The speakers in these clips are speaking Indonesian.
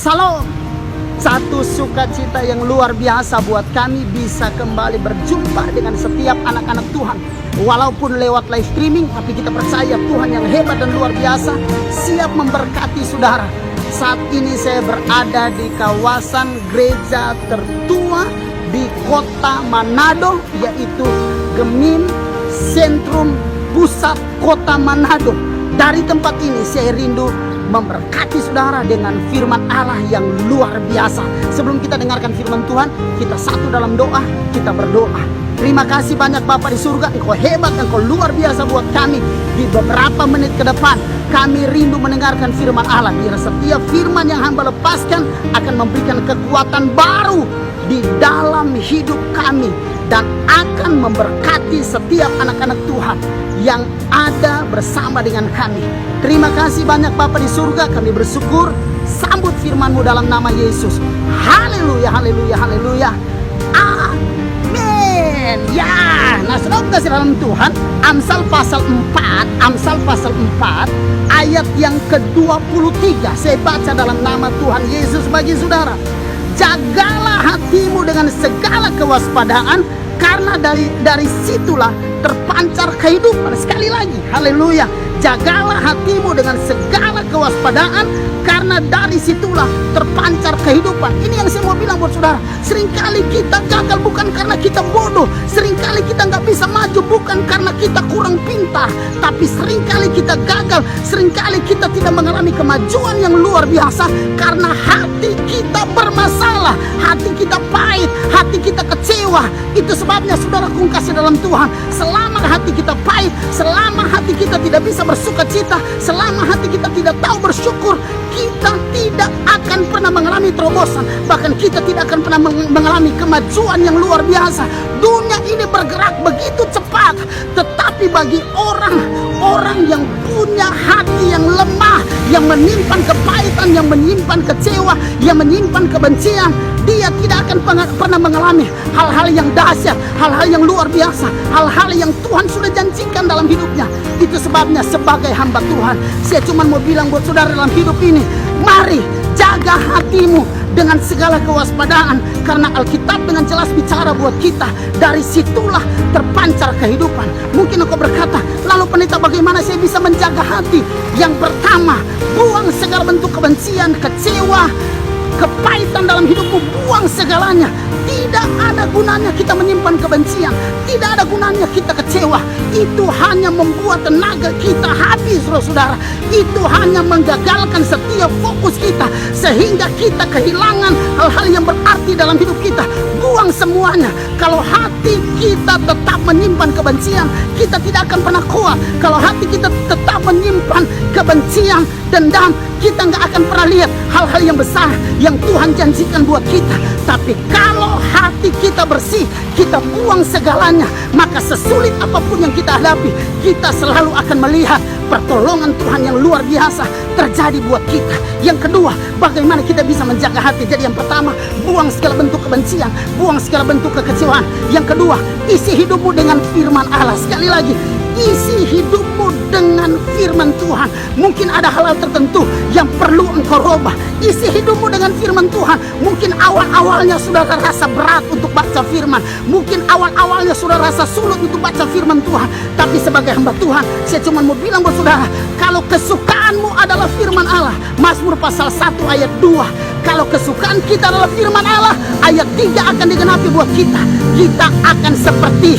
Salam. Satu sukacita yang luar biasa buat kami bisa kembali berjumpa dengan setiap anak-anak Tuhan. Walaupun lewat live streaming, tapi kita percaya Tuhan yang hebat dan luar biasa siap memberkati saudara. Saat ini saya berada di kawasan gereja tertua di kota Manado, yaitu Gemim Sentrum Pusat Kota Manado. Dari tempat ini saya rindu memberkati saudara dengan firman Allah yang luar biasa. Sebelum kita dengarkan firman Tuhan, kita satu dalam doa, kita berdoa. Terima kasih banyak Bapa di surga, Engkau hebat, Engkau luar biasa buat kami. Di beberapa menit ke depan, kami rindu mendengarkan firman Allah. Biar setiap firman yang hamba lepaskan akan memberikan kekuatan baru di dalam hidup kami, dan akan memberkati setiap anak-anak Tuhan yang ada bersama dengan kami. Terima kasih banyak Bapa di surga, kami bersyukur. Sambut firman-Mu dalam nama Yesus. Haleluya, haleluya, haleluya. Amin. Ya, nah saudara kasih dalam Tuhan, Amsal pasal 4 ayat yang ke-23. Saya baca dalam nama Tuhan Yesus bagi saudara. Jagalah hatimu dengan segala kewaspadaan, karena dari situlah terpancar kehidupan. Sekali lagi, haleluya. Jagalah hatimu dengan segala kewaspadaan, karena dari situlah terpancar kehidupan. Ini yang saya mau bilang buat saudara. Seringkali kita gagal bukan karena kita bodoh. Seringkali kita nggak bisa maju bukan karena kita kurang pintar. Tapi seringkali kita gagal. Seringkali kita tidak mengalami kemajuan yang luar biasa karena hati kita bermasalah. Hati kita pahit, hati kita kecewa. Itu sebabnya saudara kasih dalam Tuhan. Selama hati kita pahit, selama hati kita tidak bisa bersuka cita, selama hati kita tidak tahu bersyukur, kita tidak akan pernah mengalami terobosan. Bahkan kita tidak akan pernah mengalami kemajuan yang luar biasa. Dunia ini bergerak begitu cepat, tetapi bagi orang-orang yang punya hati yang lemah, yang menyimpan kepahitan, yang menyimpan kecewa, yang menyimpan kebencian, dia tidak akan pernah mengalami hal-hal yang dahsyat, hal-hal yang luar biasa, hal-hal yang Tuhan sudah janjikan dalam hidupnya. Itu sebabnya sebagai hamba Tuhan, saya cuma mau bilang buat saudara dalam hidup ini, mari jaga hatimu dengan segala kewaspadaan, karena Alkitab dengan jelas bicara buat kita, dari situlah terpancar kehidupan. Mungkin engkau berkata, lalu pendeta bagaimana saya bisa menjaga hati? Yang pertama, buang segala bentuk kebencian, kecewa, kepahitan dalam hidupmu, buang segalanya. Tidak ada gunanya kita menyimpan kebencian, tidak ada gunanya kita kecewa. Itu hanya membuat tenaga kita habis, saudara. Itu hanya menggagalkan setiap fokus kita, sehingga kita kehilangan hal-hal yang berarti dalam hidup kita. Buang semuanya. Kalau hati kita tetap menyimpan kebencian, kita tidak akan pernah kuat. Kalau hati kita tetap menyimpan kebencian, dendam, kita nggak akan pernah lihat hal-hal yang besar yang Tuhan janjikan buat kita. Tapi kalau hati kita bersih, kita buang segalanya, maka sesulit apapun yang kita hadapi, kita selalu akan melihat pertolongan Tuhan yang luar biasa terjadi buat kita. Yang kedua, bagaimana kita bisa menjaga hati? Jadi yang pertama, buang segala bentuk kebencian, buang segala bentuk kekecewaan. Yang kedua, isi hidupmu dengan firman Allah. Sekali lagi, isi hidupmu dengan firman Tuhan. Mungkin ada hal-hal tertentu yang perlu engkau rubah. Isi hidupmu dengan firman Tuhan. Mungkin awal-awalnya sudah rasa berat untuk baca firman. Mungkin awal-awalnya sudah rasa sulit untuk baca firman Tuhan. Tapi sebagai hamba Tuhan, saya cuma mau bilang buat saudara, kalau kesukaanmu adalah firman Allah, Mazmur pasal 1 ayat 2, kalau kesukaan kita adalah firman Allah, ayat 3 akan digenapi buat kita. Kita akan seperti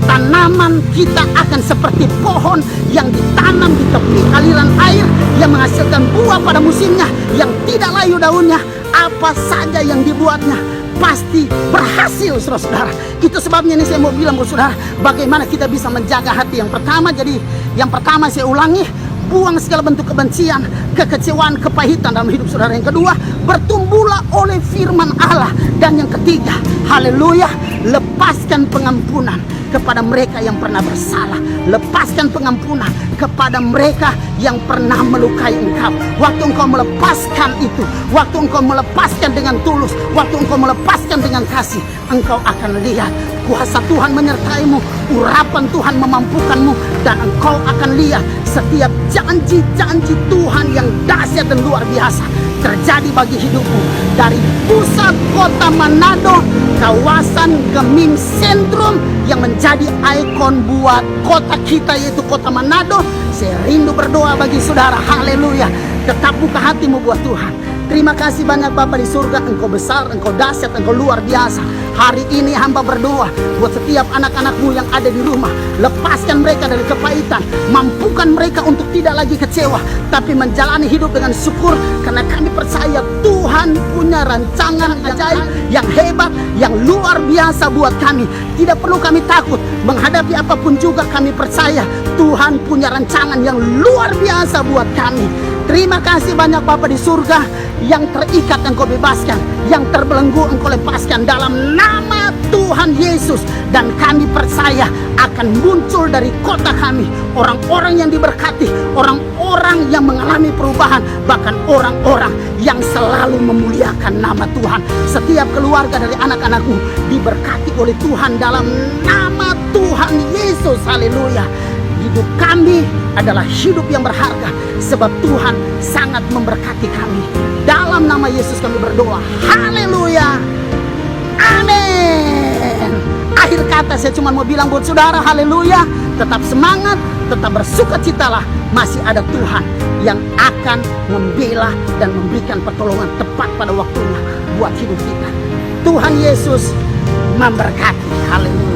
tanaman, kita akan seperti pohon yang ditanam di tepi aliran air, yang menghasilkan buah pada musimnya, yang tidak layu daunnya. Apa saja yang dibuatnya pasti berhasil, saudara-saudara. Itu sebabnya ini saya mau bilang buat saudara, bagaimana kita bisa menjaga hati. Yang pertama, jadi yang pertama saya ulangi, buang segala bentuk kebencian, kekecewaan, kepahitan dalam hidup saudara. Yang kedua, bertumbuhlah oleh firman Allah. Dan yang ketiga, haleluya, lepaskan pengampunan. kepada mereka yang pernah bersalah. Lepaskan pengampunan kepada mereka yang pernah melukai Engkau. Waktu Engkau melepaskan itu, waktu Engkau melepaskan dengan tulus, waktu Engkau melepaskan dengan kasih, Engkau akan lihat kuasa Tuhan menyertaimu, urapan Tuhan memampukanmu, dan Engkau akan lihat setiap janji-janji Tuhan yang dahsyat dan luar biasa terjadi bagi hidupmu. Dari pusat kota Manado, kawasan Gemim Sentrum yang menjadi ikon buat kota kita yaitu kota Manado, saya rindu berdoa bagi saudara. Haleluya. Tetap buka hatimu buat Tuhan. Terima kasih banyak Bapa di surga, Engkau besar, Engkau dahsyat, Engkau luar biasa. Hari ini hamba berdoa buat setiap anak-anakmu yang ada di rumah. Lepaskan mereka dari kepahitan, mampukan mereka untuk tidak lagi kecewa, tapi menjalani hidup dengan syukur, karena kami percaya Tuhan punya rancangan ajaib, yang hebat, yang luar biasa buat kami. Tidak perlu kami takut menghadapi apapun juga, kami percaya Tuhan punya rancangan yang luar biasa buat kami. Terima kasih banyak Bapa di surga, yang terikat Engkau bebaskan, yang terbelenggu Engkau lepaskan dalam nama Tuhan Yesus. Dan kami percaya akan muncul dari kota kami orang-orang yang diberkati, orang-orang yang mengalami perubahan, bahkan orang-orang yang selalu memuliakan nama Tuhan. Setiap keluarga dari anak-anakmu diberkati oleh Tuhan dalam nama Tuhan Yesus. Haleluya. Hidup kami adalah hidup yang berharga, sebab Tuhan sangat memberkati kami. Dalam nama Yesus kami berdoa. Haleluya. Amin. Akhir kata saya cuma mau bilang buat saudara, haleluya. Tetap semangat, tetap bersukacitalah. Masih ada Tuhan yang akan membela dan memberikan pertolongan tepat pada waktunya buat hidup kita. Tuhan Yesus memberkati. Haleluya.